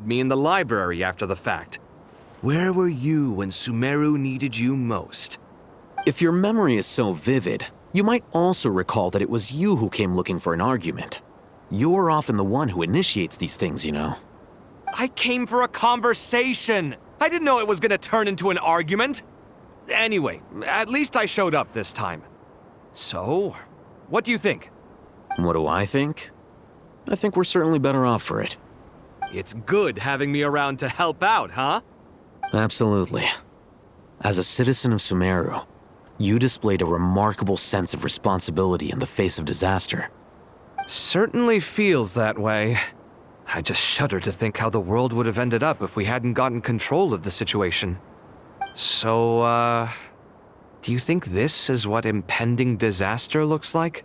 me in the library after the fact. Where were you when Sumeru needed you most? If your memory is so vivid, you might also recall that it was you who came looking for an argument. You're often the one who initiates these things, you know. I came for a conversation! I didn't know it was gonna turn into an argument! Anyway, at least I showed up this time. So, what do you think? What do I think? I think we're certainly better off for it. It's good having me around to help out, huh? Absolutely. As a citizen of Sumeru, you displayed a remarkable sense of responsibility in the face of disaster. Certainly feels that way. I just shudder to think how the world would have ended up if we hadn't gotten control of the situation. So, do you think this is what impending disaster looks like?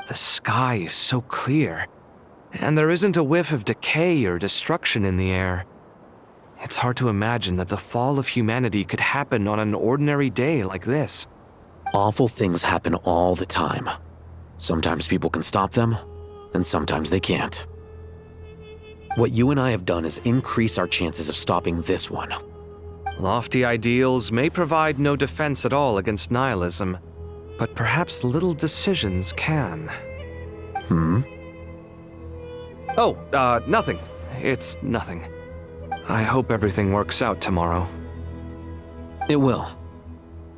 The sky is so clear, and there isn't a whiff of decay or destruction in the air. It's hard to imagine that the fall of humanity could happen on an ordinary day like this. Awful things happen all the time. Sometimes people can stop them, and sometimes they can't. What you and I have done is increase our chances of stopping this one. Lofty ideals may provide no defense at all against nihilism, but perhaps little decisions can. Oh, nothing. It's nothing. I hope everything works out tomorrow. It will.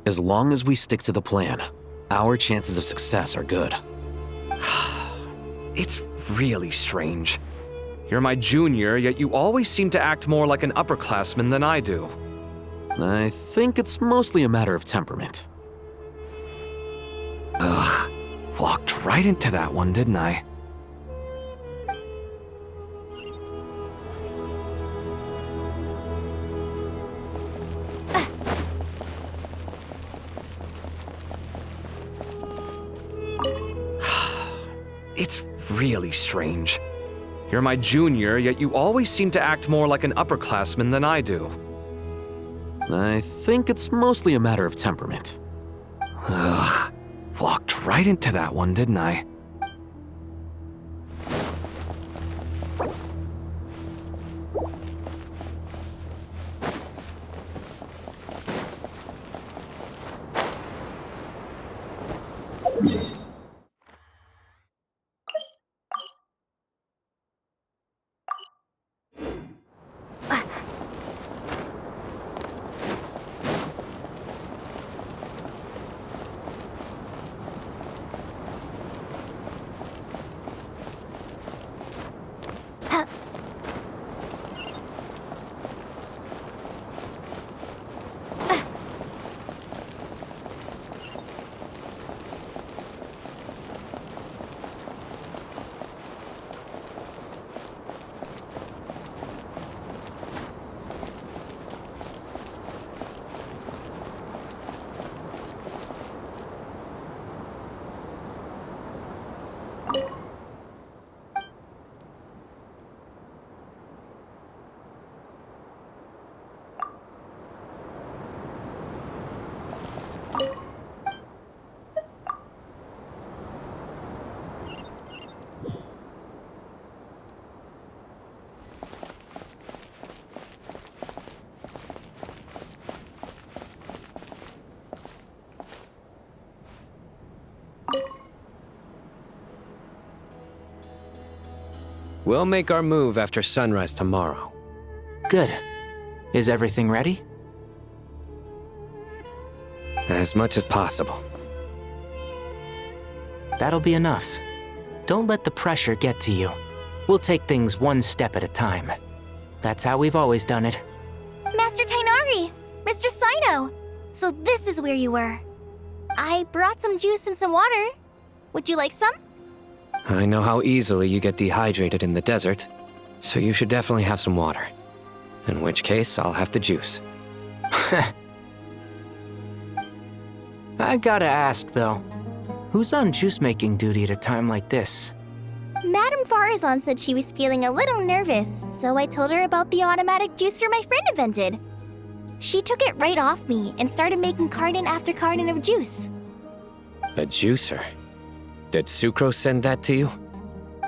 As long as we stick to the plan, our chances of success are good. It's really strange. You're my junior, yet you always seem to act more like an upperclassman than I do. I think it's mostly a matter of temperament. Ugh, walked right into that one, didn't I? It's really strange. You're my junior, yet you always seem to act more like an upperclassman than I do. I think it's mostly a matter of temperament. Ugh, walked right into that one, didn't I? We'll make our move after sunrise tomorrow. Good. Is everything ready? As much as possible. That'll be enough. Don't let the pressure get to you. We'll take things one step at a time. That's how we've always done it. Master Tainari! Mr. Sino! So this is where you were. I brought some juice and some water. Would you like some? I know how easily you get dehydrated in the desert, so you should definitely have some water. In which case, I'll have the juice. I gotta ask, though. Who's on juice-making duty at a time like this? Madame Farazan said she was feeling a little nervous, so I told her about the automatic juicer my friend invented. She took it right off me and started making carton after carton of juice. A juicer? Did Sucrose send that to you?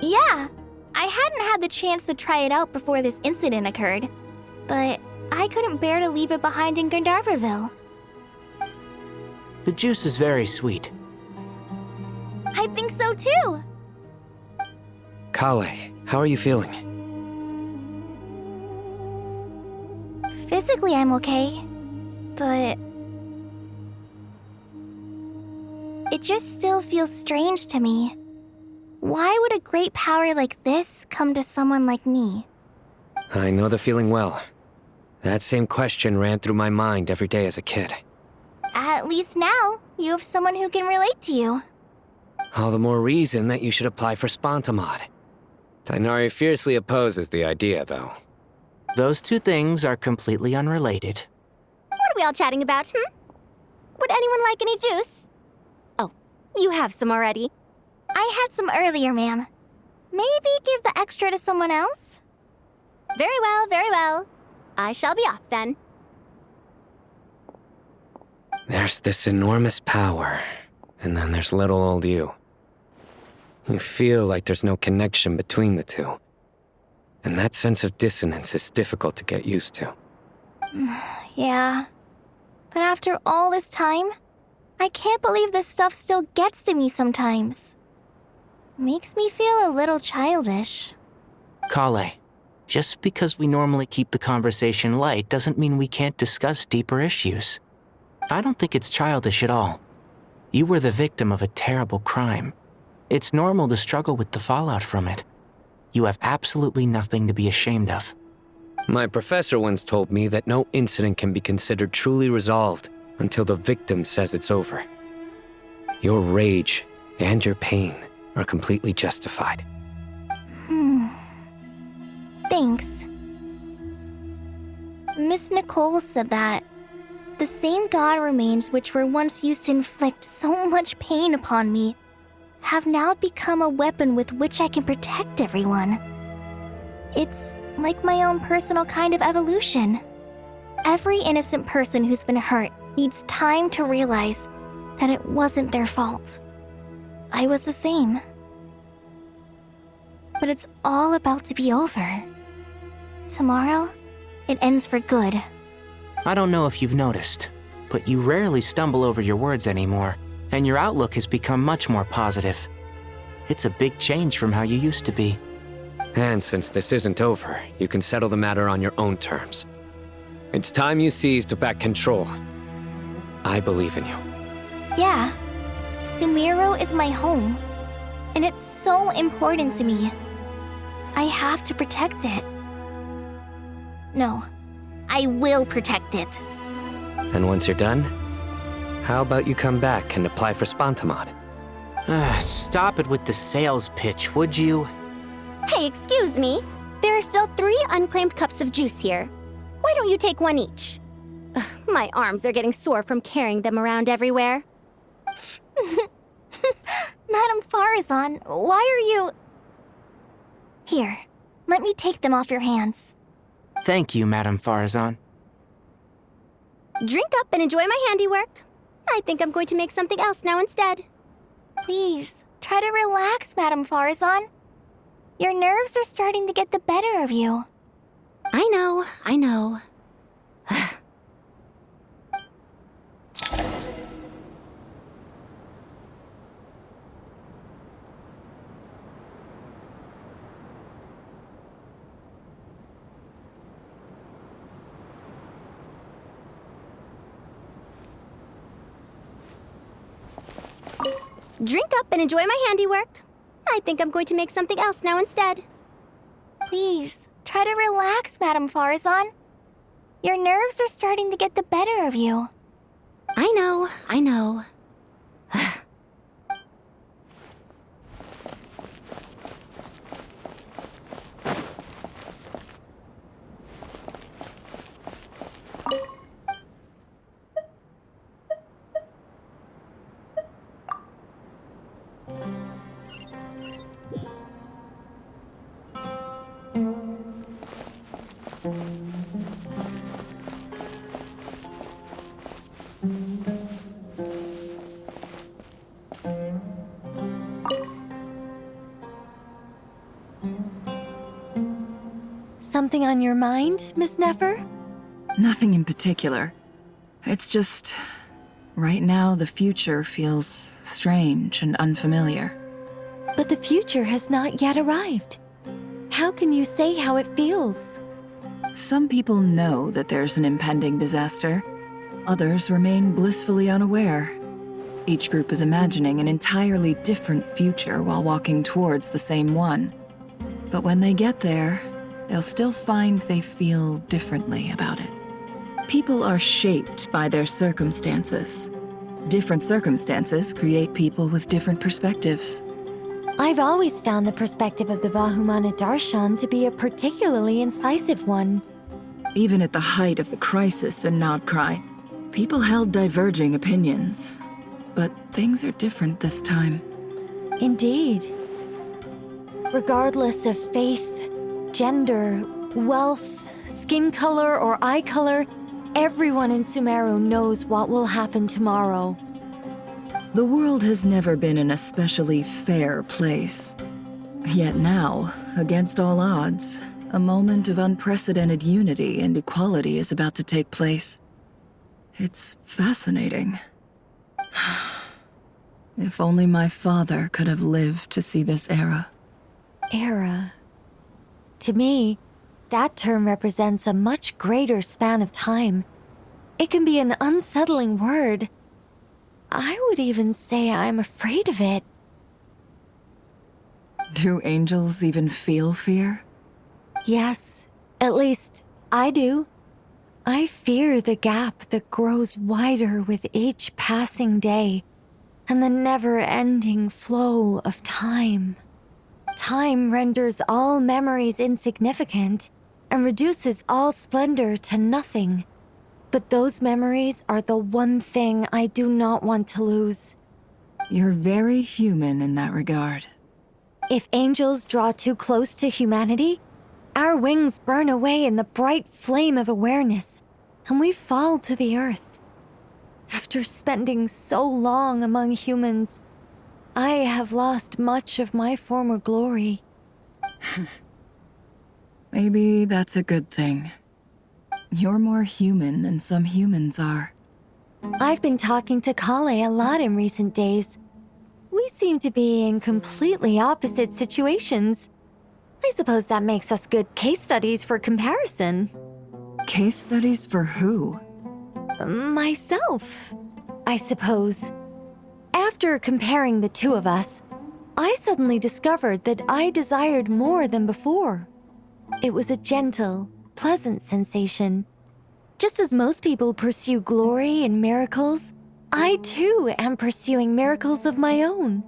Yeah, I hadn't had the chance to try it out before this incident occurred, but I couldn't bear to leave it behind in Gandharvaville. The juice is very sweet. I think so too. Kale, how are you feeling? Physically, I'm okay, but it just still feels strange to me. Why would a great power like this come to someone like me? I know the feeling well. That same question ran through my mind every day as a kid. At least now, you have someone who can relate to you. All the more reason that you should apply for Spontamod. Tighnari fiercely opposes the idea, though. Those two things are completely unrelated. What are we all chatting about, Would anyone like any juice? Oh, you have some already. I had some earlier, ma'am. Maybe give the extra to someone else? Very well, very well. I shall be off then. There's this enormous power, and then there's little old you. You feel like there's no connection between the two. And that sense of dissonance is difficult to get used to. Yeah. But after all this time, I can't believe this stuff still gets to me sometimes. Makes me feel a little childish. Kale, just because we normally keep the conversation light doesn't mean we can't discuss deeper issues. I don't think it's childish at all. You were the victim of a terrible crime. It's normal to struggle with the fallout from it. You have absolutely nothing to be ashamed of. My professor once told me that no incident can be considered truly resolved until the victim says it's over. Your rage and your pain are completely justified. Thanks. Miss Nicole said that the same god remains which were once used to inflict so much pain upon me have now become a weapon with which I can protect everyone. It's like my own personal kind of evolution. Every innocent person who's been hurt needs time to realize that it wasn't their fault. I was the same. But it's all about to be over. Tomorrow, it ends for good. I don't know if you've noticed, but you rarely stumble over your words anymore, and your outlook has become much more positive. It's a big change from how you used to be. And since this isn't over, you can settle the matter on your own terms. It's time you seized back control. I believe in you. Yeah, Sumiro is my home, and it's so important to me. I have to protect it. No, I will protect it. And once you're done, how about you come back and apply for Spontamod? Stop it with the sales pitch, would you? Hey, excuse me. There are still 3 unclaimed cups of juice here. Why don't you take one each? Ugh, my arms are getting sore from carrying them around everywhere. Madame Farazan, why are you... Here, let me take them off your hands. Thank you, Madame Farazan. Drink up and enjoy my handiwork. I think I'm going to make something else now instead. Please, try to relax, Madame Farazan. Your nerves are starting to get the better of you. I know, I know. Drink up and enjoy my handiwork. I think I'm going to make something else now instead. Please, try to relax, Madame Farazan. Your nerves are starting to get the better of you. I know, I know. something on your mind, Miss Nefer? Nothing in particular. It's just... right now, the future feels strange and unfamiliar. But the future has not yet arrived. How can you say how it feels? Some people know that there's an impending disaster. Others remain blissfully unaware. Each group is imagining an entirely different future while walking towards the same one. But when they get there, they'll still find they feel differently about it. People are shaped by their circumstances. Different circumstances create people with different perspectives. I've always found the perspective of the Vahumana Darshan to be a particularly incisive one. Even at the height of the crisis in Nodcry, people held diverging opinions. But things are different this time. Indeed. Regardless of faith, gender, wealth, skin color, or eye color, everyone in Sumeru knows what will happen tomorrow. The world has never been an especially fair place. Yet now, against all odds, a moment of unprecedented unity and equality is about to take place. It's fascinating. If only my father could have lived to see this era. Era. To me, that term represents a much greater span of time. It can be an unsettling word. I would even say I'm afraid of it. Do angels even feel fear? Yes, at least I do. I fear the gap that grows wider with each passing day, and the never-ending flow of time. Time renders all memories insignificant and reduces all splendor to nothing. But those memories are the one thing I do not want to lose. You're very human in that regard. If angels draw too close to humanity, our wings burn away in the bright flame of awareness, and we fall to the earth. After spending so long among humans, I have lost much of my former glory. Maybe that's a good thing. You're more human than some humans are. I've been talking to Kale a lot in recent days. We seem to be in completely opposite situations. I suppose that makes us good case studies for comparison. Case studies for who? Myself, I suppose. After comparing the two of us, I suddenly discovered that I desired more than before. It was a gentle, pleasant sensation. Just as most people pursue glory and miracles, I too am pursuing miracles of my own.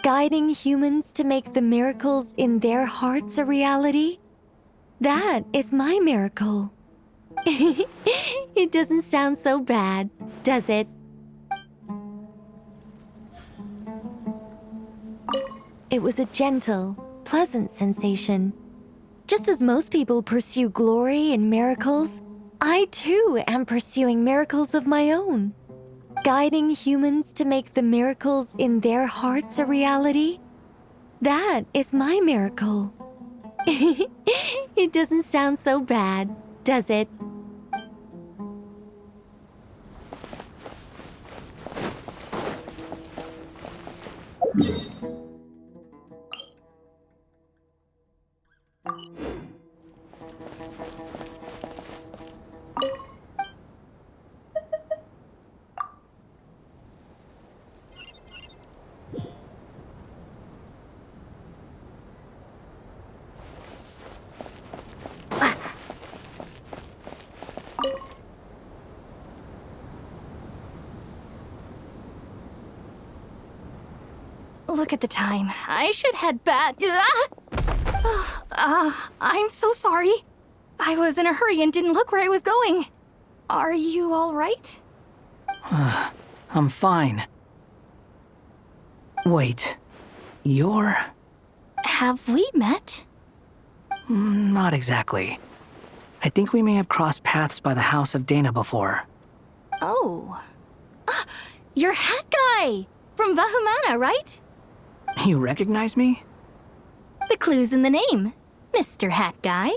Guiding humans to make the miracles in their hearts a reality. That is my miracle. It doesn't sound so bad, does it? It was a gentle, pleasant sensation. Just as most people pursue glory and miracles, I too am pursuing miracles of my own. Guiding humans to make the miracles in their hearts a reality. That is my miracle. It doesn't sound so bad, does it? Look at the time. I should head back. I'm so sorry. I was in a hurry and didn't look where I was going. Are you all right? I'm fine. Wait, you're... Have we met? Not exactly. I think we may have crossed paths by the house of Dana before. Oh. You're Hat Guy! From Vahumana, right? You recognize me? The clue's in the name. Mr. Hat Guy.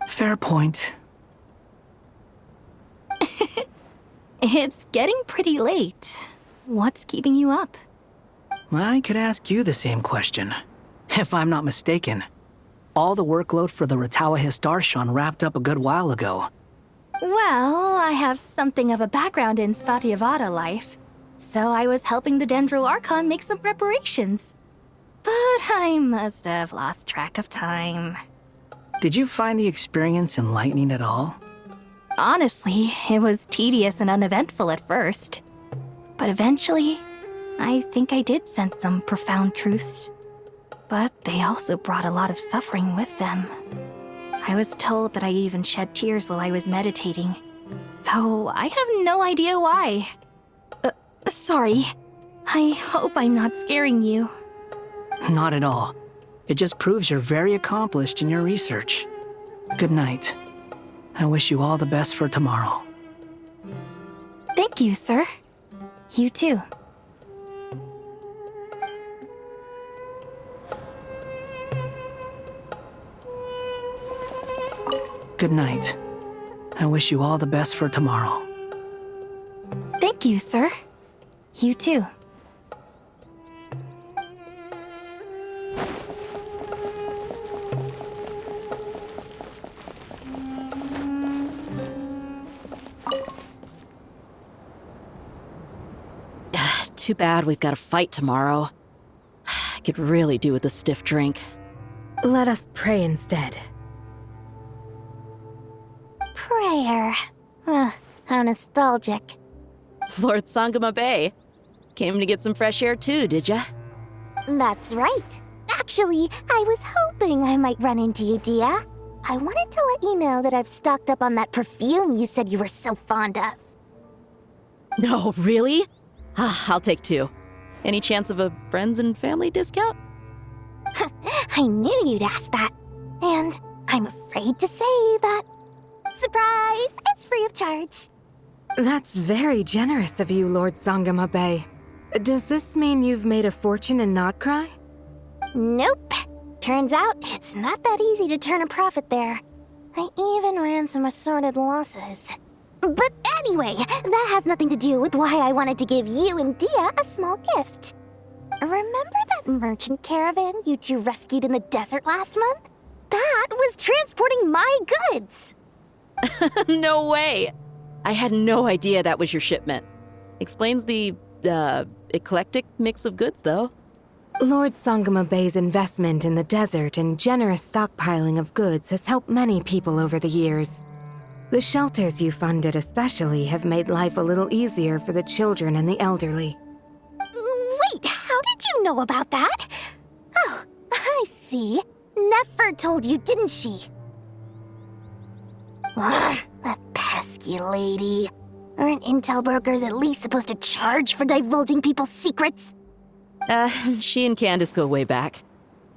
Fair point. It's getting pretty late. What's keeping you up? I could ask you the same question. If I'm not mistaken, all the workload for the Ratawa Histarshan wrapped up a good while ago. Well, I have something of a background in Satyavada life, so I was helping the Dendro Archon make some preparations. But I must have lost track of time. Did you find the experience enlightening at all? Honestly, it was tedious and uneventful at first. But eventually, I think I did sense some profound truths. But they also brought a lot of suffering with them. I was told that I even shed tears while I was meditating, though I have no idea why. Sorry. I hope I'm not scaring you. Not at all. It just proves you're very accomplished in your research. Good night. I wish you all the best for tomorrow. Thank you, sir. You too. Good night. I wish you all the best for tomorrow. Thank you, sir. You too. Too bad we've got a fight tomorrow. I could really do with a stiff drink. Let us pray instead. Prayer. How nostalgic. Lord Sangama Bay. Came to get some fresh air too, did ya? That's right. Actually, I was hoping I might run into you, Dia. I wanted to let you know that I've stocked up on that perfume you said you were so fond of. No, really? I'll take 2. Any chance of a friends and family discount? I knew you'd ask that. And I'm afraid to say that. Surprise! It's free of charge. That's very generous of you, Lord Sangama Bay. Does this mean you've made a fortune in Not Cry? Nope. Turns out it's not that easy to turn a profit there. I even ran some assorted losses. But anyway, that has nothing to do with why I wanted to give you and Dia a small gift. Remember that merchant caravan you two rescued in the desert last month? That was transporting my goods! No way! I had no idea that was your shipment. Explains the, eclectic mix of goods, though. Lord Sangama Bay's investment in the desert and generous stockpiling of goods has helped many people over the years. The shelters you funded especially have made life a little easier for the children and the elderly. Wait, how did you know about that? Oh, I see. Nefer told you, didn't she? That pesky lady. Aren't intel brokers at least supposed to charge for divulging people's secrets? She and Candace go way back.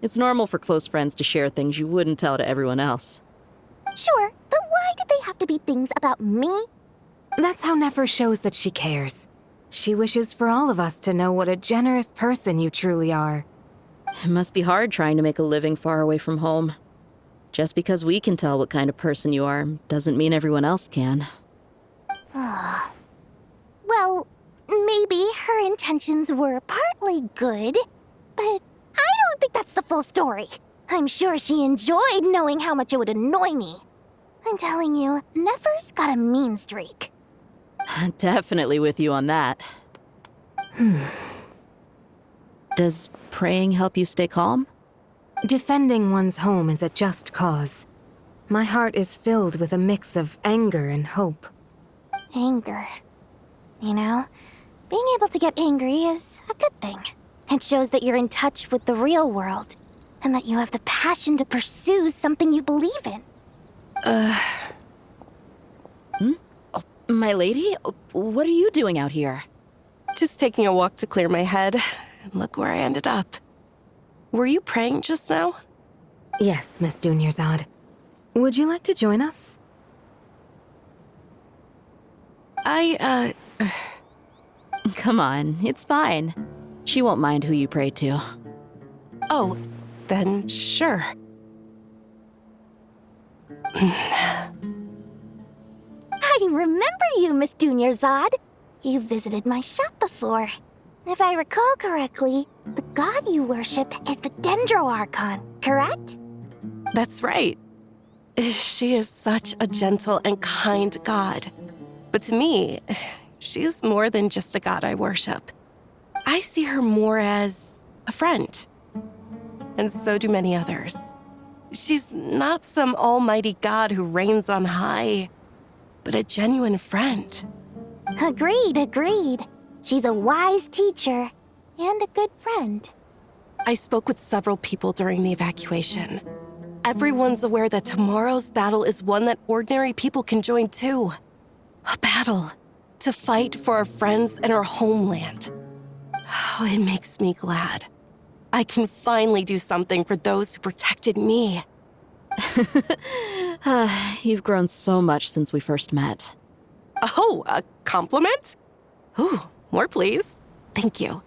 It's normal for close friends to share things you wouldn't tell to everyone else. Sure, but why did they have to be things about me? That's how Nefer shows that she cares. She wishes for all of us to know what a generous person you truly are. It must be hard trying to make a living far away from home. Just because we can tell what kind of person you are doesn't mean everyone else can. Well, maybe her intentions were partly good, but I don't think that's the full story. I'm sure she enjoyed knowing how much it would annoy me. I'm telling you, Nefer's got a mean streak. Definitely with you on that. Does praying help you stay calm? Defending one's home is a just cause. My heart is filled with a mix of anger and hope. Anger. You know, being able to get angry is a good thing. It shows that you're in touch with the real world, and that you have the passion to pursue something you believe in. Oh, my lady? What are you doing out here? Just taking a walk to clear my head, and look where I ended up. Were you praying just now? Yes, Miss Dunyarzad. Would you like to join us? Come on, it's fine. She won't mind who you pray to. Oh, then sure. I remember you, Miss Dunyarzad. You visited my shop before. If I recall correctly, the god you worship is the Dendroarchon, correct? That's right. She is such a gentle and kind god. But to me, she's more than just a god I worship. I see her more as a friend. And so do many others. She's not some almighty god who reigns on high, but a genuine friend. Agreed. She's a wise teacher and a good friend. I spoke with several people during the evacuation. Everyone's aware that tomorrow's battle is one that ordinary people can join too. A battle to fight for our friends and our homeland. Oh, it makes me glad. I can finally do something for those who protected me. You've grown so much since we first met. Oh, a compliment? Ooh, more please. Thank you.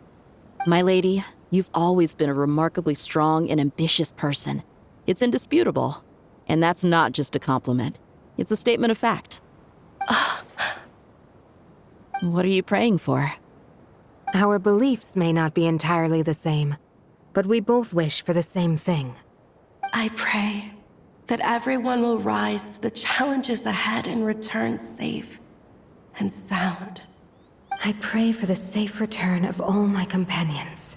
My lady, you've always been a remarkably strong and ambitious person. It's indisputable. And that's not just a compliment. It's a statement of fact. What are you praying for? Our beliefs may not be entirely the same, but we both wish for the same thing. I pray that everyone will rise to the challenges ahead and return safe and sound. I pray for the safe return of all my companions.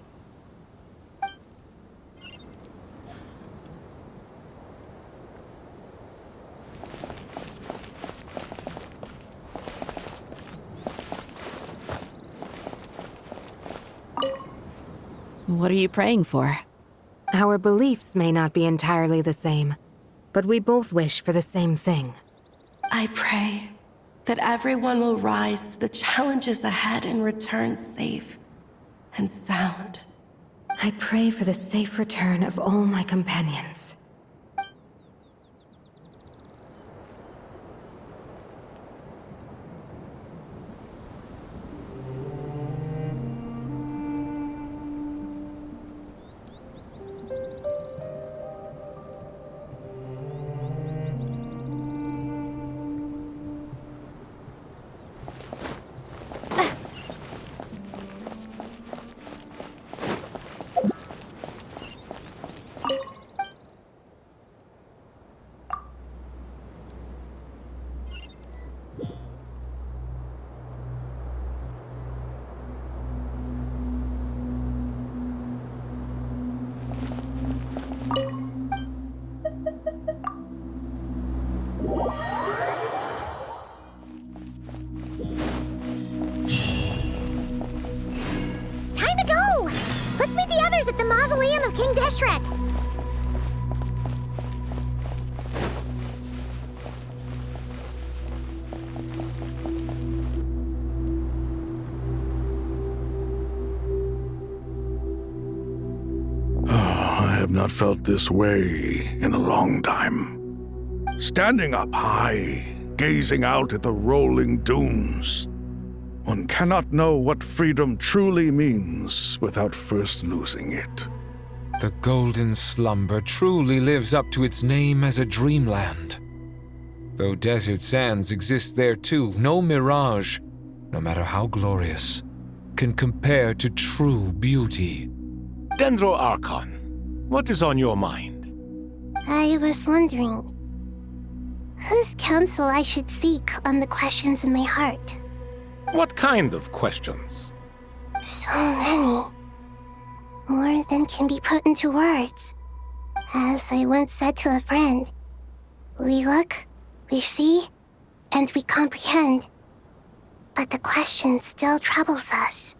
What are you praying for? Our beliefs may not be entirely the same, but we both wish for the same thing. I pray that everyone will rise to the challenges ahead and return safe and sound. I pray for the safe return of all my companions. Time to go! Let's meet the others at the mausoleum of King Deshret. I have not felt this way in a long time. Standing up high, gazing out at the rolling dunes. One cannot know what freedom truly means without first losing it. The golden slumber truly lives up to its name as a dreamland. Though desert sands exist there too, no mirage, no matter how glorious, can compare to true beauty. Dendroarchon, what is on your mind? I was wondering whose counsel I should seek on the questions in my heart. What kind of questions? So many. More than can be put into words. As I once said to a friend, we look, we see, and we comprehend. But the question still troubles us.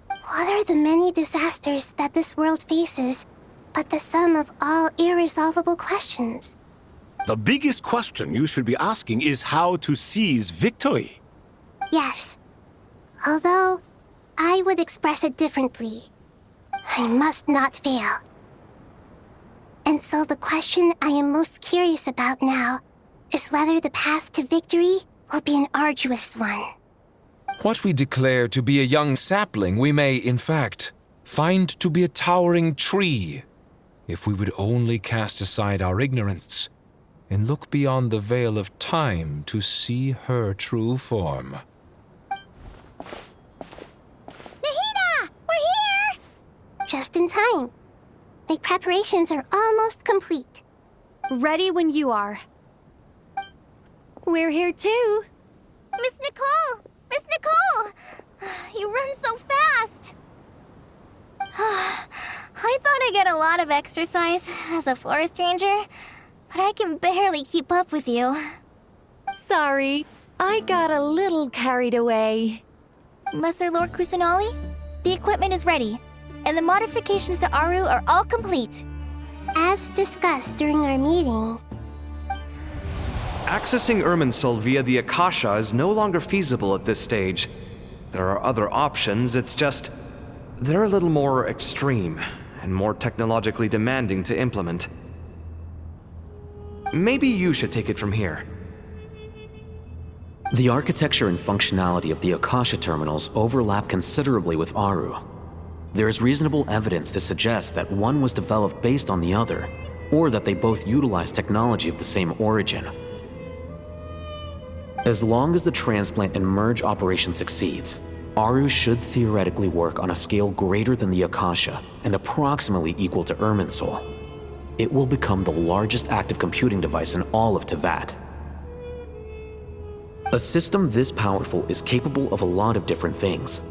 What are the many disasters that this world faces, but the sum of all irresolvable questions? The biggest question you should be asking is how to seize victory. Yes. Although, I would express it differently. I must not fail. And so the question I am most curious about now is whether the path to victory will be an arduous one. What we declare to be a young sapling, we may, in fact, find to be a towering tree, if we would only cast aside our ignorance and look beyond the veil of time to see her true form. Nahida! We're here! Just in time. My preparations are almost complete. Ready when you are. We're here too. Miss Nicole! Miss Nicole! You run so fast! I thought I'd get a lot of exercise as a forest ranger, but I can barely keep up with you. Sorry, I got a little carried away. Lesser Lord Kusanali, the equipment is ready, and the modifications to Aru are all complete. As discussed during our meeting, Accessing Irminsul via the Akasha is no longer feasible at this stage. There are other options, it's just... they're a little more extreme, and more technologically demanding to implement. Maybe you should take it from here. The architecture and functionality of the Akasha terminals overlap considerably with Aru. There is reasonable evidence to suggest that one was developed based on the other, or that they both utilize technology of the same origin. As long as the transplant and merge operation succeeds, Aru should theoretically work on a scale greater than the Akasha and approximately equal to Irminsul. It will become the largest active computing device in all of Teyvat. A system this powerful is capable of a lot of different things.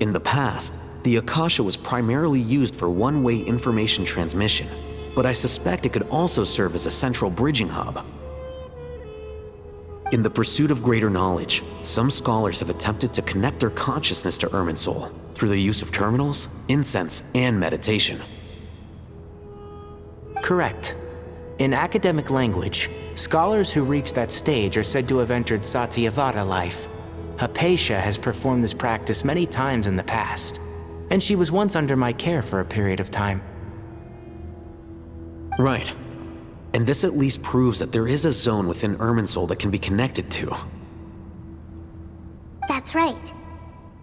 In the past, the Akasha was primarily used for one-way information transmission, but I suspect it could also serve as a central bridging hub. In the pursuit of greater knowledge, some scholars have attempted to connect their consciousness to Irminsul through the use of terminals, incense, and meditation. Correct. In academic language, scholars who reach that stage are said to have entered Satyavada life. Hypatia has performed this practice many times in the past, and she was once under my care for a period of time. Right. And this at least proves that there is a zone within Irminsul that can be connected to. that's right.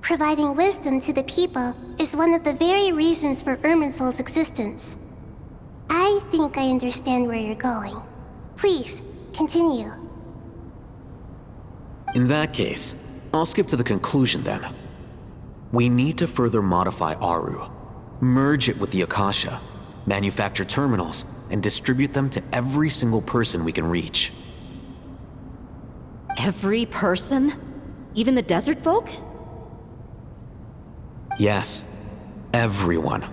Providing wisdom to the people is one of the very reasons for Irminsul's existence. I think I understand where you're going. Please, continue. In that case, I'll skip to the conclusion then. We need to further modify Aru, merge it with the Akasha, manufacture terminals, and distribute them to every single person we can reach. Every person? Even the desert folk? Yes, everyone.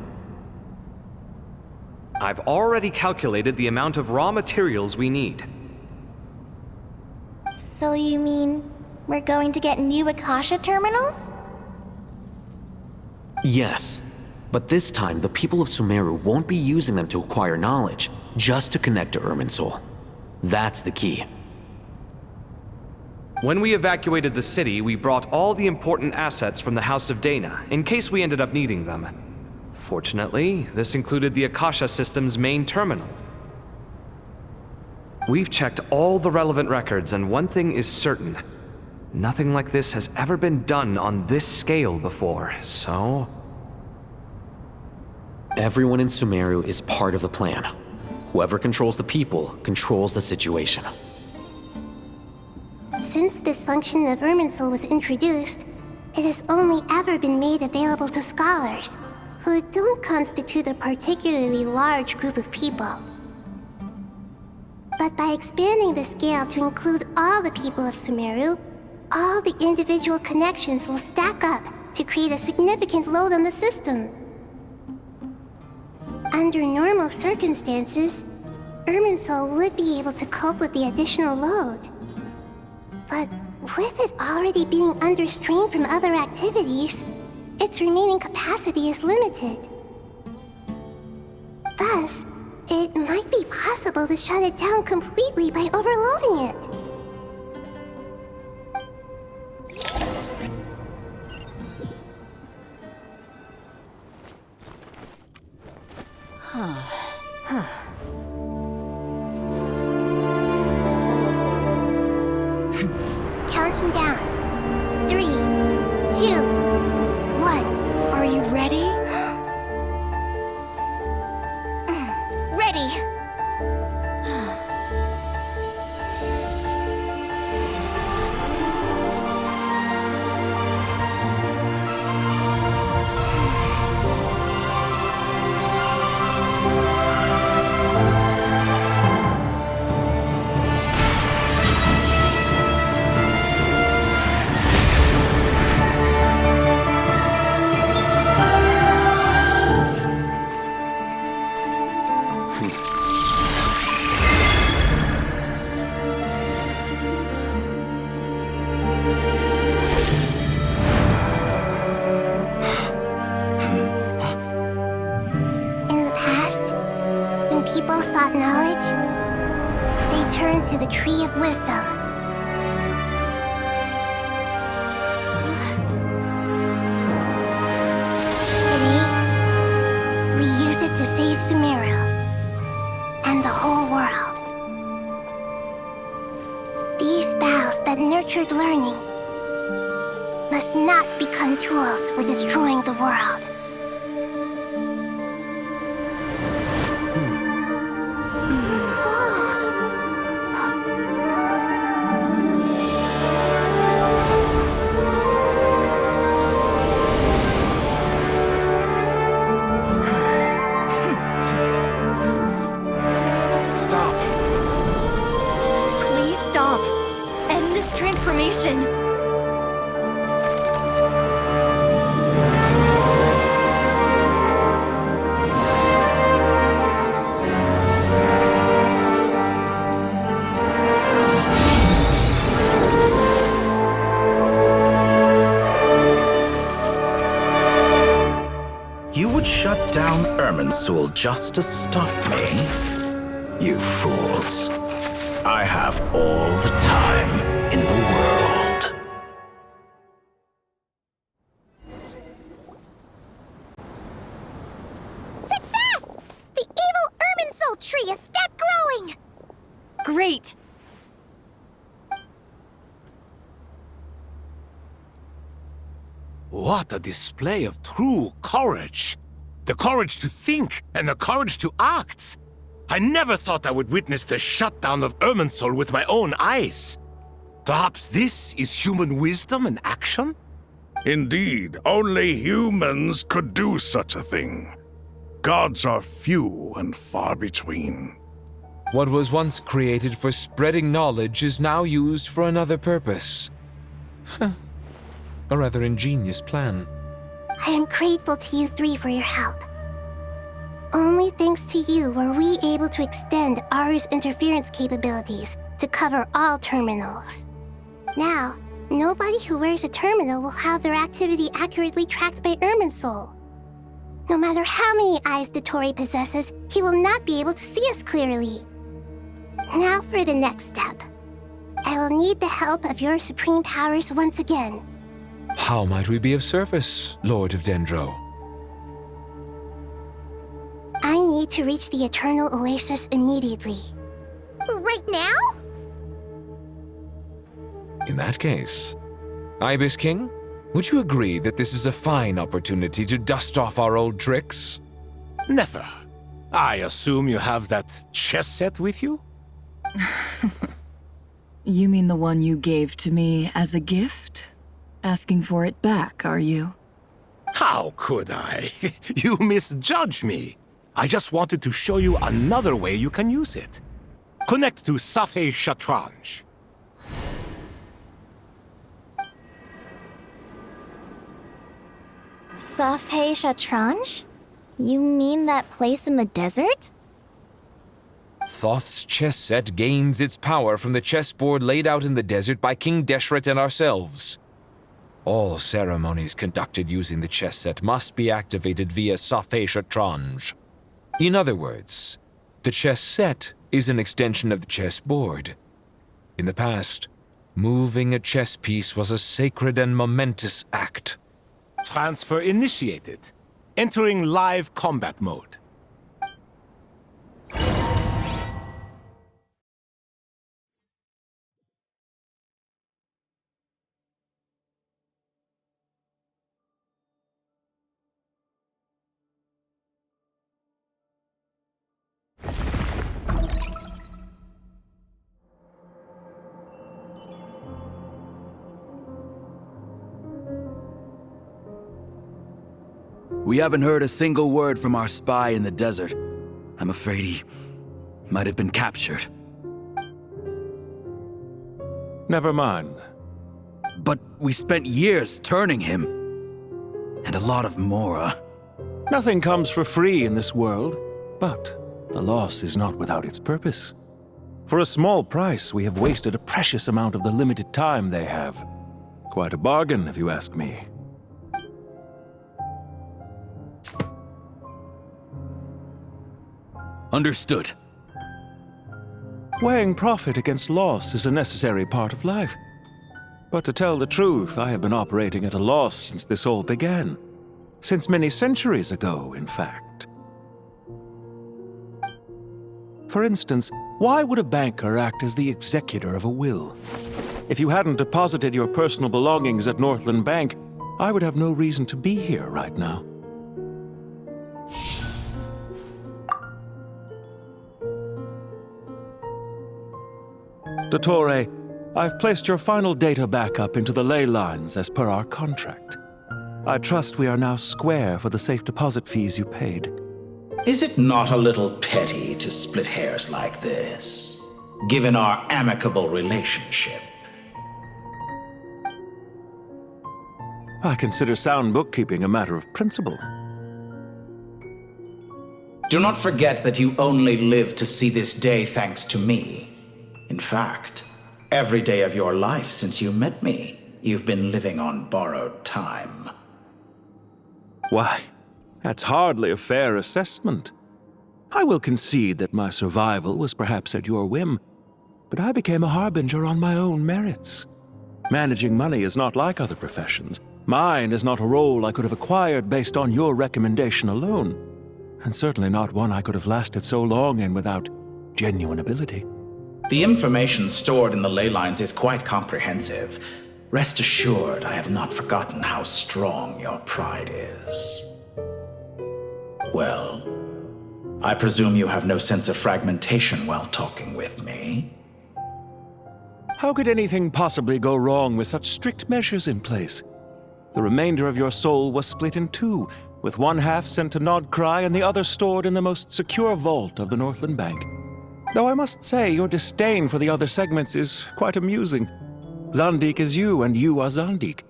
I've already calculated the amount of raw materials we need. So you mean we're going to get new Akasha terminals? Yes, but this time the people of Sumeru won't be using them to acquire knowledge, just to connect to Irminsul. That's the key. When we evacuated the city, we brought all the important assets from the House of Dana, in case we ended up needing them. Fortunately, this included the Akasha system's main terminal. We've checked all the relevant records, and one thing is certain. Nothing like this has ever been done on this scale before, so... Everyone in Sumeru is part of the plan. Whoever controls the people controls the situation. Since this function of Irminsul was introduced, it has only ever been made available to scholars, who don't constitute a particularly large group of people. But by expanding the scale to include all the people of Sumeru, all the individual connections will stack up to create a significant load on the system. Under normal circumstances, Irminsul would be able to cope with the additional load. But with it already being under strain from other activities, its remaining capacity is limited. Thus, it might be possible to shut it down completely by overloading it. Counting down. 3, 2, 1. Are you ready? Ready! the Tree of Wisdom. Today, we use it to save Sumeru and the whole world. These boughs that nurtured learning must not become tools for destroying the world. Stop. Please stop. End this transformation. You would shut down Irminsul just to stop me? You fools. I have all the time in the world. Success! The evil Irminsul tree is stepped growing! Great. What a display of true courage! The courage to think and the courage to act! I never thought I would witness the shutdown of Irminsul with my own eyes. Perhaps this is human wisdom in action? Indeed, only humans could do such a thing. Gods are few and far between. What was once created for spreading knowledge is now used for another purpose. A rather ingenious plan. I am grateful to you three for your help. Only thanks to you were we able to extend Aru's interference capabilities to cover all terminals. Now, nobody who wears a terminal will have their activity accurately tracked by Irminsul. No matter how many eyes Dotori possesses, he will not be able to see us clearly. Now for the next step. I will need the help of your supreme powers once again. How might we be of service, Lord of Dendro? I need to reach the Eternal Oasis immediately. Right now? In that case, Ibis King, would you agree that this is a fine opportunity to dust off our old tricks? Never. I assume you have that chess set with you? You mean the one you gave to me as a gift? Asking for it back, are you? How could I? You misjudge me. I just wanted to show you another way you can use it. Connect to Safei Shatranj. Safei Shatranj? You mean that place in the desert? Thoth's chess set gains its power from the chessboard laid out in the desert by King Deshret and ourselves. All ceremonies conducted using the chess set must be activated via Safei Shatranj. In other words, the chess set is an extension of the chessboard. In the past, moving a chess piece was a sacred and momentous act. Transfer initiated. Entering live combat mode. We haven't heard a single word from our spy in the desert. I'm afraid he might have been captured. Never mind. But we spent years turning him. And a lot of Mora. Nothing comes for free in this world, but the loss is not without its purpose. For a small price, we have wasted a precious amount of the limited time they have. Quite a bargain, if you ask me. Understood. Weighing profit against loss is a necessary part of life. But to tell the truth, I have been operating at a loss since this all began. Since many centuries ago, in fact. For instance, why would a banker act as the executor of a will? If you hadn't deposited your personal belongings at Northland Bank, I would have no reason to be here right now. Dottore, I've placed your final data backup into the ley lines as per our contract. I trust we are now square for the safe deposit fees you paid. Is it not a little petty to split hairs like this, given our amicable relationship? I consider sound bookkeeping a matter of principle. Do not forget that you only live to see this day thanks to me. In fact, every day of your life since you met me, you've been living on borrowed time. Why, that's hardly a fair assessment. I will concede that my survival was perhaps at your whim, but I became a harbinger on my own merits. Managing money is not like other professions. Mine is not a role I could have acquired based on your recommendation alone, and certainly not one I could have lasted so long in without genuine ability. The information stored in the ley lines is quite comprehensive. Rest assured, I have not forgotten how strong your pride is. Well, I presume you have no sense of fragmentation while talking with me. How could anything possibly go wrong with such strict measures in place? The remainder of your soul was split in two, with one half sent to Nodcry and the other stored in the most secure vault of the Northland Bank. Though I must say, your disdain for the other segments is quite amusing. Zandik is you, and you are Zandik.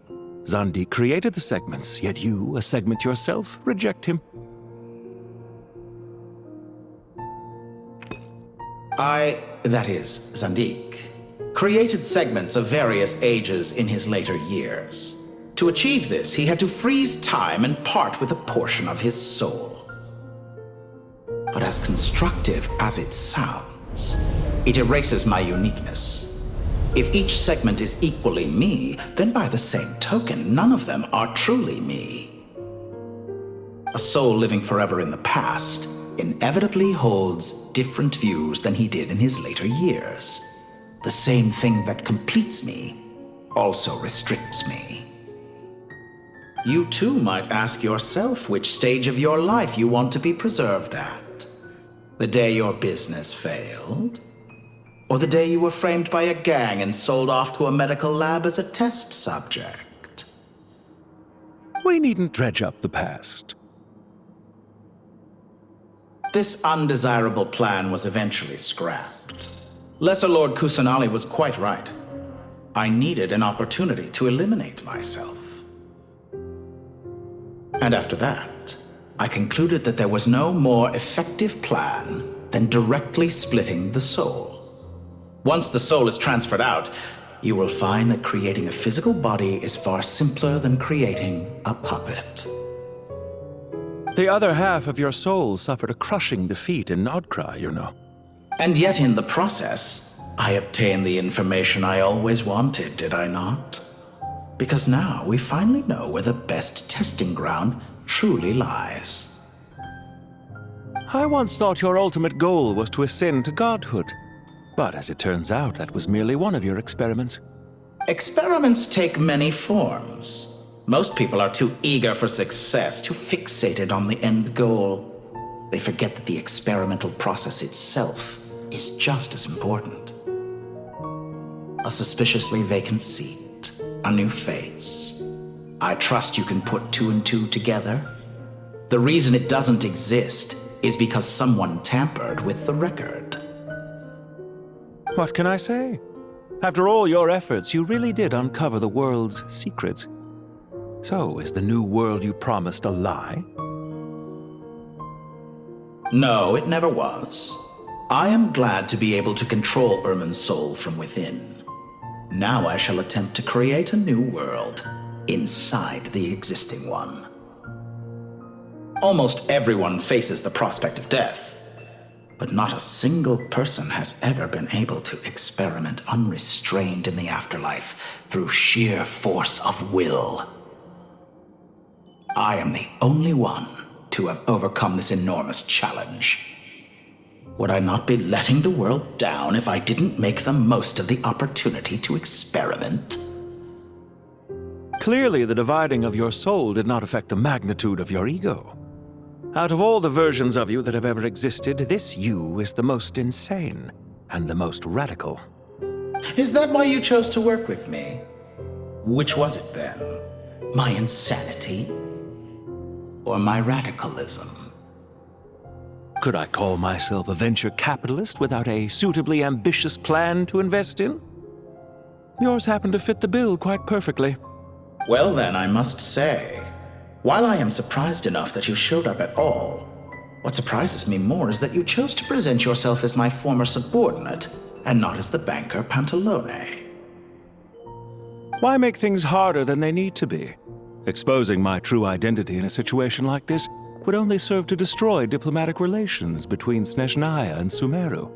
Zandik created the segments, yet you, a segment yourself, reject him. That is, Zandik, created segments of various ages in his later years. To achieve this, he had to freeze time and part with a portion of his soul. But as constructive as it sounds, it erases my uniqueness. If each segment is equally me, then by the same token, none of them are truly me. A soul living forever in the past inevitably holds different views than he did in his later years. The same thing that completes me also restricts me. You too might ask yourself which stage of your life you want to be preserved at. The day your business failed? Or the day you were framed by a gang and sold off to a medical lab as a test subject? We needn't dredge up the past. This undesirable plan was eventually scrapped. Lesser Lord Kusanali was quite right. I needed an opportunity to eliminate myself. And after that, I concluded that there was no more effective plan than directly splitting the soul. Once the soul is transferred out, you will find that creating a physical body is far simpler than creating a puppet. The other half of your soul suffered a crushing defeat in Nodcry, you know. And yet in the process, I obtained the information I always wanted, did I not? Because now we finally know where the best testing ground truly lies. I once thought your ultimate goal was to ascend to godhood. But as it turns out, that was merely one of your experiments. Experiments take many forms. Most people are too eager for success, too fixated on the end goal. They forget that the experimental process itself is just as important. A suspiciously vacant seat, a new face. I trust you can put two and two together. The reason it doesn't exist is because someone tampered with the record. What can I say? After all your efforts, you really did uncover the world's secrets. So, is the new world you promised a lie? No, it never was. I am glad to be able to control Irmin's soul from within. Now I shall attempt to create a new world inside the existing one. Almost everyone faces the prospect of death. But not a single person has ever been able to experiment unrestrained in the afterlife through sheer force of will. I am the only one to have overcome this enormous challenge. Would I not be letting the world down if I didn't make the most of the opportunity to experiment? Clearly, the dividing of your soul did not affect the magnitude of your ego. Out of all the versions of you that have ever existed, this you is the most insane and the most radical. Is that why you chose to work with me? Which was it then? My insanity? Or my radicalism? Could I call myself a venture capitalist without a suitably ambitious plan to invest in? Yours happened to fit the bill quite perfectly. Well then, I must say, while I am surprised enough that you showed up at all, what surprises me more is that you chose to present yourself as my former subordinate, and not as the banker Pantalone. Why make things harder than they need to be? Exposing my true identity in a situation like this would only serve to destroy diplomatic relations between Snezhnaya and Sumeru.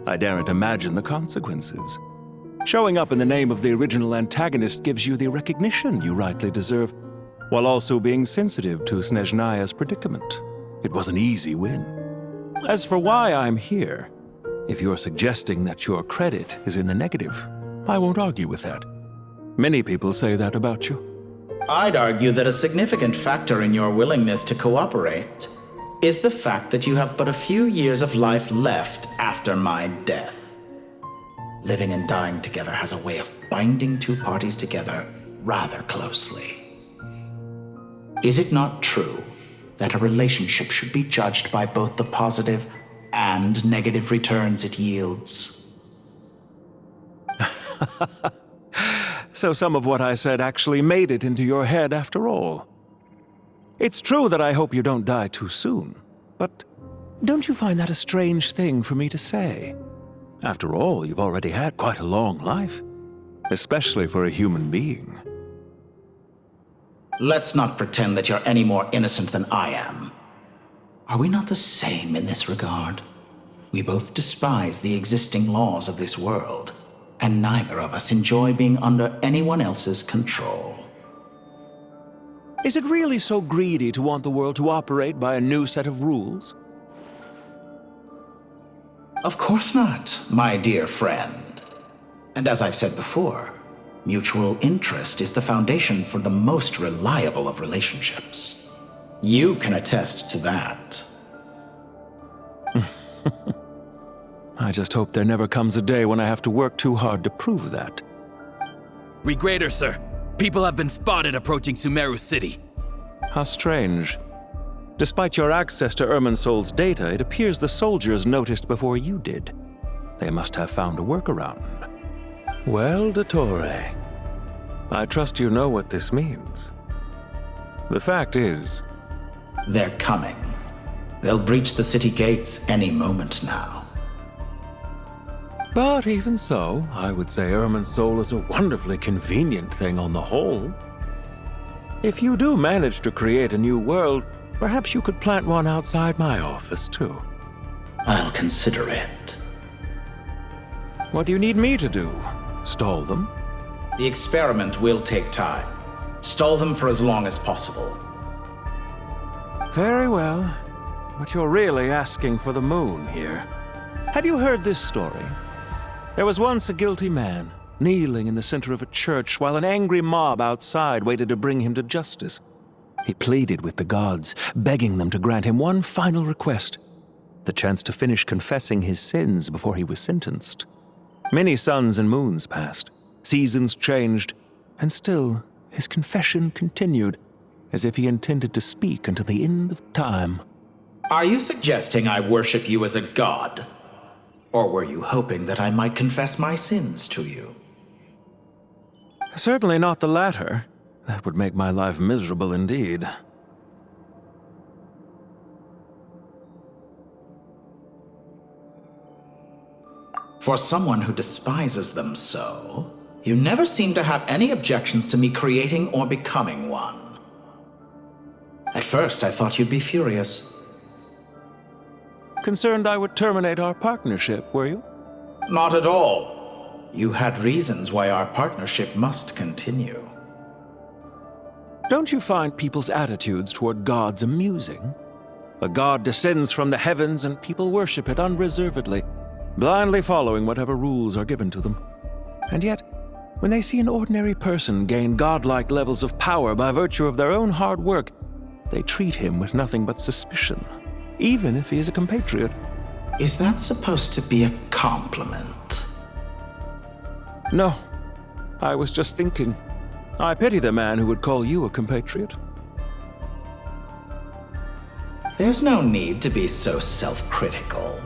I daren't imagine the consequences. Showing up in the name of the original antagonist gives you the recognition you rightly deserve, while also being sensitive to Snezhnaya's predicament. It was an easy win. As for why I'm here, if you're suggesting that your credit is in the negative, I won't argue with that. Many people say that about you. I'd argue that a significant factor in your willingness to cooperate is the fact that you have but a few years of life left after my death. Living and dying together has a way of binding two parties together rather closely. Is it not true that a relationship should be judged by both the positive and negative returns it yields? So some of what I said actually made it into your head after all. It's true that I hope you don't die too soon, but don't you find that a strange thing for me to say? After all, you've already had quite a long life, especially for a human being. Let's not pretend that you're any more innocent than I am. Are we not the same in this regard? We both despise the existing laws of this world, and neither of us enjoy being under anyone else's control. Is it really so greedy to want the world to operate by a new set of rules? Of course not, my dear friend. And as I've said before, mutual interest is the foundation for the most reliable of relationships. You can attest to that. I just hope there never comes a day when I have to work too hard to prove that. Regrader, sir. People have been spotted approaching Sumeru City. How strange. Despite your access to Irminsol's data, it appears the soldiers noticed before you did. They must have found a workaround. Well, Dottore, I trust you know what this means. The fact is... They're coming. They'll breach the city gates any moment now. But even so, I would say Irminsol is a wonderfully convenient thing on the whole. If you do manage to create a new world, perhaps you could plant one outside my office, too. I'll consider it. What do you need me to do? Stall them? The experiment will take time. Stall them for as long as possible. Very well. But you're really asking for the moon here. Have you heard this story? There was once a guilty man, kneeling in the center of a church while an angry mob outside waited to bring him to justice. He pleaded with the gods, begging them to grant him one final request, the chance to finish confessing his sins before he was sentenced. Many suns and moons passed, seasons changed, and still his confession continued, as if he intended to speak until the end of time. Are you suggesting I worship you as a god? Or were you hoping that I might confess my sins to you? Certainly not the latter. That would make my life miserable indeed. For someone who despises them so, you never seem to have any objections to me creating or becoming one. At first, I thought you'd be furious. Concerned I would terminate our partnership, were you? Not at all. You had reasons why our partnership must continue. Don't you find people's attitudes toward gods amusing? A god descends from the heavens and people worship it unreservedly, blindly following whatever rules are given to them. And yet, when they see an ordinary person gain godlike levels of power by virtue of their own hard work, they treat him with nothing but suspicion, even if he is a compatriot. Is that supposed to be a compliment? No. I was just thinking. I pity the man who would call you a compatriot. There's no need to be so self-critical.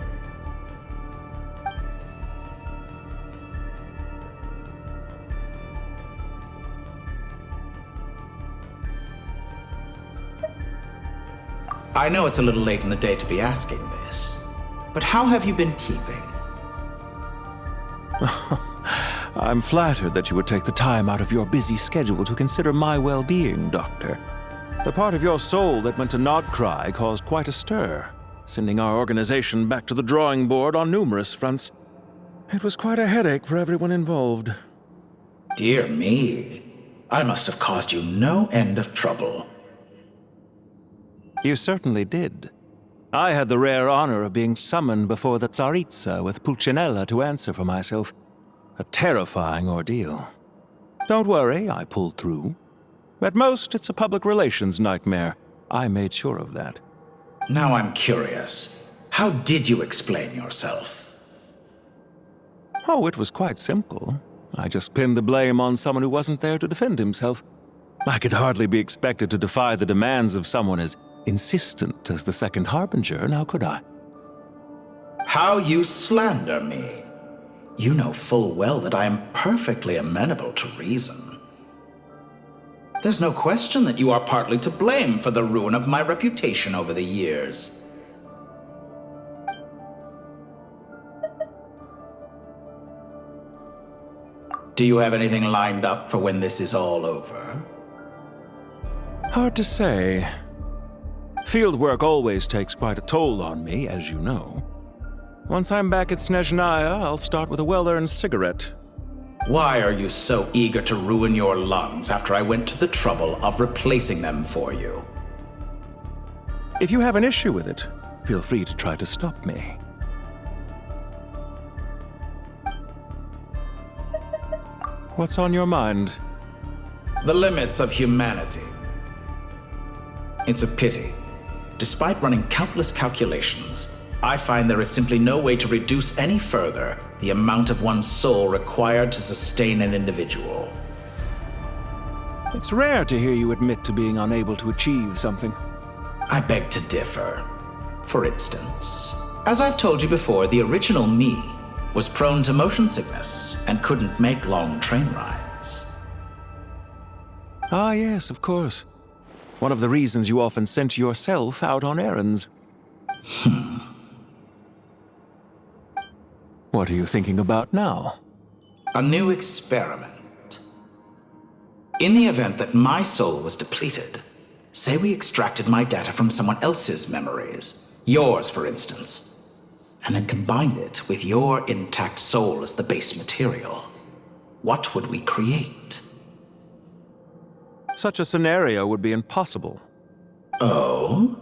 I know it's a little late in the day to be asking this, but how have you been keeping? I'm flattered that you would take the time out of your busy schedule to consider my well-being, Doctor. The part of your soul that went to Nodcry caused quite a stir, sending our organization back to the drawing board on numerous fronts. It was quite a headache for everyone involved. Dear me, I must have caused you no end of trouble. You certainly did. I had the rare honor of being summoned before the Tsaritsa with Pulcinella to answer for myself. A terrifying ordeal. Don't worry, I pulled through. At most, it's a public relations nightmare. I made sure of that. Now I'm curious. How did you explain yourself? Oh, it was quite simple. I just pinned the blame on someone who wasn't there to defend himself. I could hardly be expected to defy the demands of someone as insistent as the Second Harbinger, now could I? How you slander me. You know full well that I am perfectly amenable to reason. There's no question that you are partly to blame for the ruin of my reputation over the years. Do you have anything lined up for when this is all over? Hard to say. Field work always takes quite a toll on me, as you know. Once I'm back at Snezhnaya, I'll start with a well-earned cigarette. Why are you so eager to ruin your lungs after I went to the trouble of replacing them for you? If you have an issue with it, feel free to try to stop me. What's on your mind? The limits of humanity. It's a pity. Despite running countless calculations, I find there is simply no way to reduce any further the amount of one's soul required to sustain an individual. It's rare to hear you admit to being unable to achieve something. I beg to differ. For instance, as I've told you before, the original me was prone to motion sickness and couldn't make long train rides. Ah, yes, of course. One of the reasons you often sent yourself out on errands. What are you thinking about now? A new experiment. In the event that my soul was depleted, say we extracted my data from someone else's memories, yours for instance, and then combined it with your intact soul as the base material, what would we create? Such a scenario would be impossible. Oh?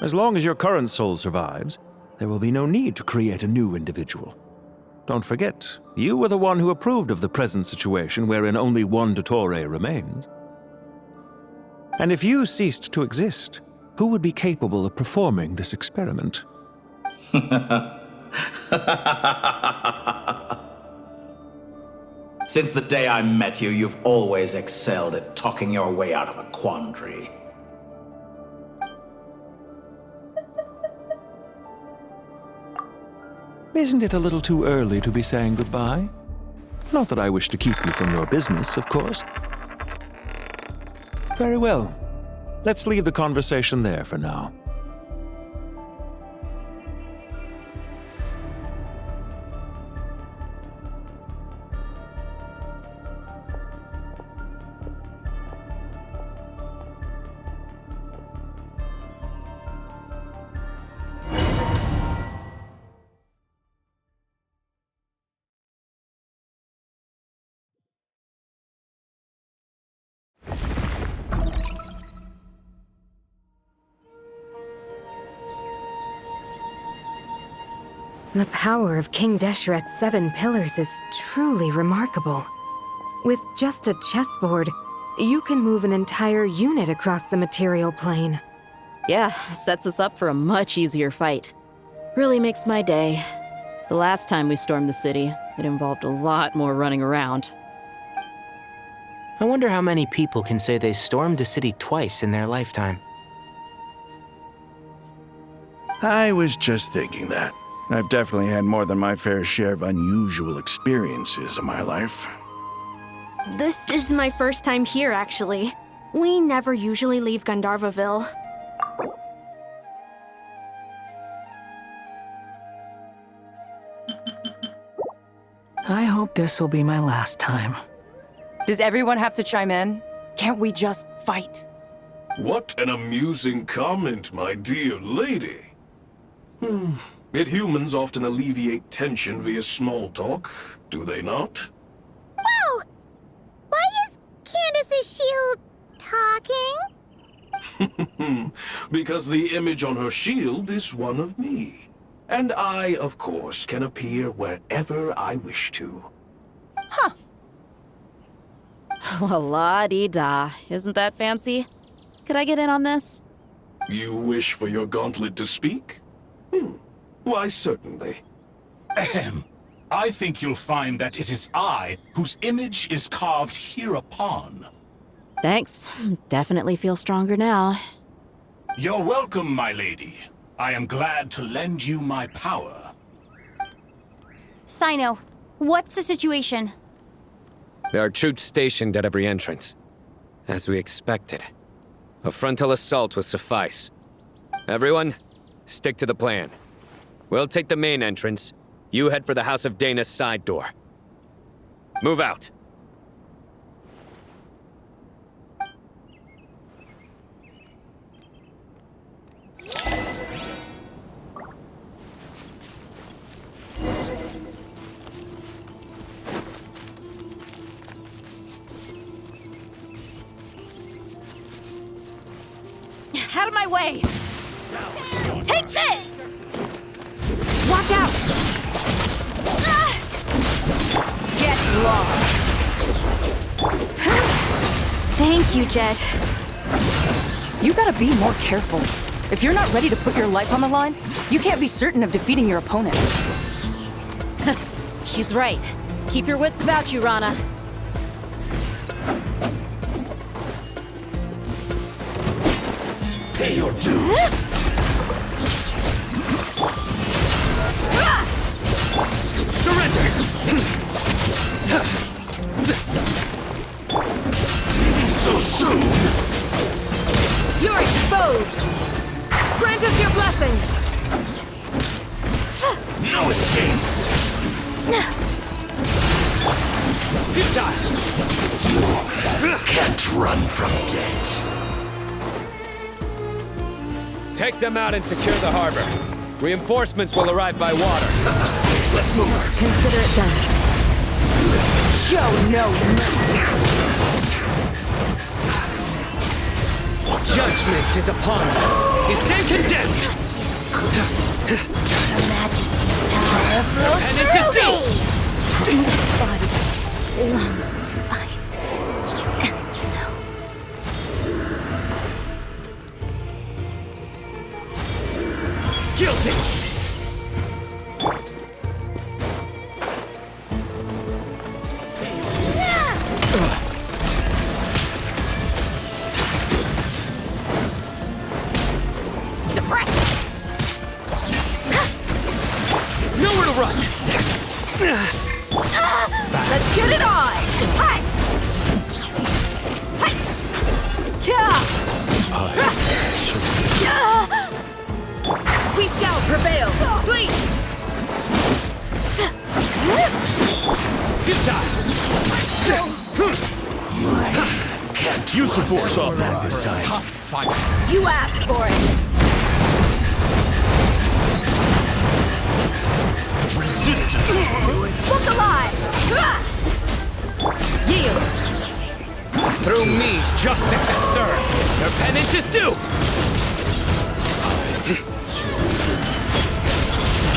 As long as your current soul survives, there will be no need to create a new individual. Don't forget, you were the one who approved of the present situation wherein only one Dottore remains. And if you ceased to exist, who would be capable of performing this experiment? Since the day I met you, you've always excelled at talking your way out of a quandary. Isn't it a little too early to be saying goodbye? Not that I wish to keep you from your business, of course. Very well. Let's leave the conversation there for now. The power of King Desheret's 7 pillars is truly remarkable. With just a chessboard, you can move an entire unit across the material plane. Yeah, sets us up for a much easier fight. Really makes my day. The last time we stormed the city, it involved a lot more running around. I wonder how many people can say they stormed a city twice in their lifetime. I was just thinking that. I've definitely had more than my fair share of unusual experiences in my life. This is my first time here, actually. We never usually leave Gandharvaville. I hope this will be my last time. Does everyone have to chime in? Can't we just fight? What an amusing comment, my dear lady. Yet humans often alleviate tension via small talk, do they not? Whoa! Why is Candace's shield talking? Because the image on her shield is one of me. And I, of course, can appear wherever I wish to. Huh. Well, la-dee-da. Isn't that fancy? Could I get in on this? You wish for your gauntlet to speak? Why, certainly. Ahem. I think you'll find that it is I whose image is carved hereupon. Thanks. Definitely feel stronger now. You're welcome, my lady. I am glad to lend you my power. Sino, what's the situation? There are troops stationed at every entrance. As we expected. A frontal assault will suffice. Everyone, stick to the plan. We'll take the main entrance. You head for the House of Dana's side door. Move out. Out of my way! Take this! Watch out! Get lost! Thank you, Jed. You gotta be more careful. If you're not ready to put your life on the line, you can't be certain of defeating your opponent. She's right. Keep your wits about you, Rana. Pay your dues. Surrender! Leaving so soon? You're exposed! Grant us your blessing! No escape! You can't run from death. Take them out and secure the harbor. Reinforcements will arrive by water. Let's move. Consider it done. Show no mercy! Judgment is upon you. You stand condemned. Penance is due. This body belongs to ice and snow. Guilty. Nowhere to run! Let's get it on! Hi! Hi! We shall prevail! Please! Can't use the force off that this time. You asked for it! Resistance! Look alive! Yield! Through me, justice is served. Their penance is due.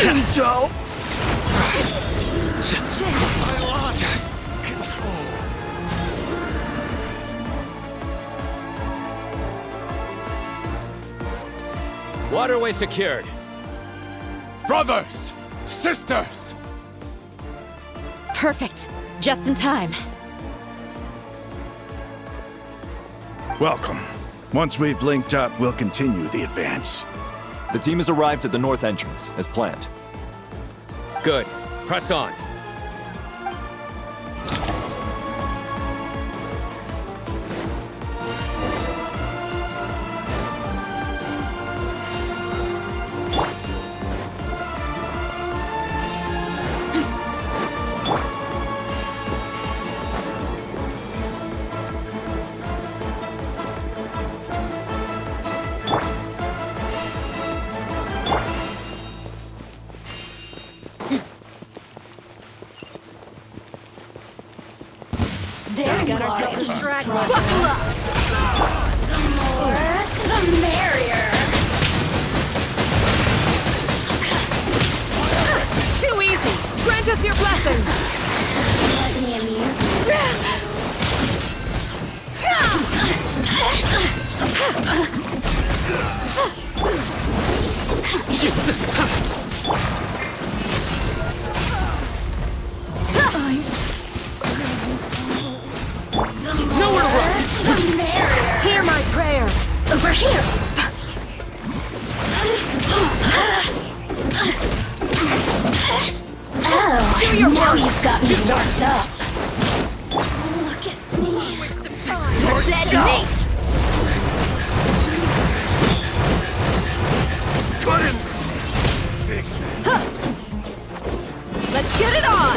Angel! Waterway secured. Brothers! Sisters! Perfect. Just in time. Welcome. Once we've linked up, we'll continue the advance. The team has arrived at the north entrance, as planned. Good. Press on. There you are. Buckle up! The more, the merrier. Too easy! Grant us your blessing! Let me amuse Nowhere to run! the merrier. Hear my prayer! Over here. Oh, Do your now work. you've got me worked up. Look at me. You're dead meat. Couldn't! Let's get it on!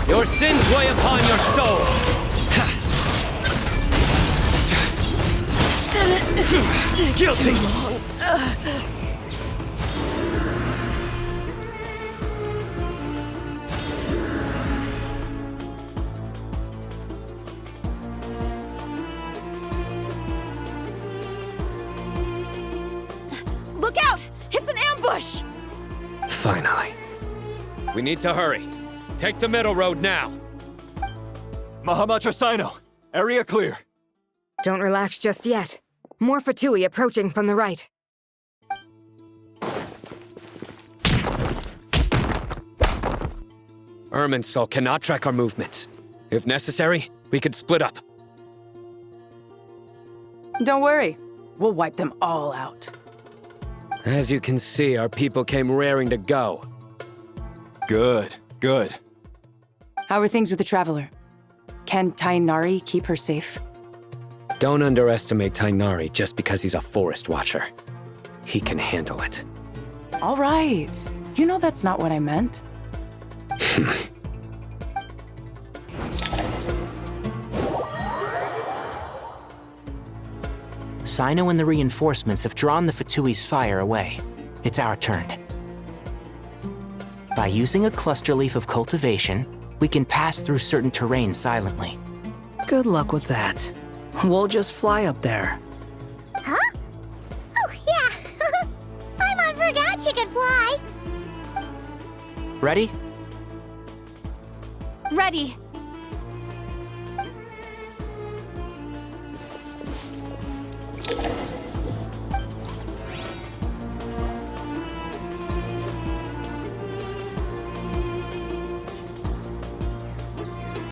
Your sins weigh upon your soul. Guilty! Look out! It's an ambush! Finally. We need to hurry. Take the middle road now. Mahamacho Sino, area clear. Don't relax just yet. More Fatui approaching from the right. Irminsul cannot track our movements. If necessary, we could split up. Don't worry. We'll wipe them all out. As you can see, our people came raring to go. Good, good. How are things with the Traveler? Can Tainari keep her safe? Don't underestimate Tainari just because he's a forest watcher. He can handle it. All right. You know that's not what I meant. Sino and the reinforcements have drawn the Fatui's fire away. It's our turn. By using a cluster leaf of cultivation, we can pass through certain terrain silently. Good luck with that. We'll just fly up there. Huh? Oh, yeah. Paimon forgot she could fly. Ready? Ready.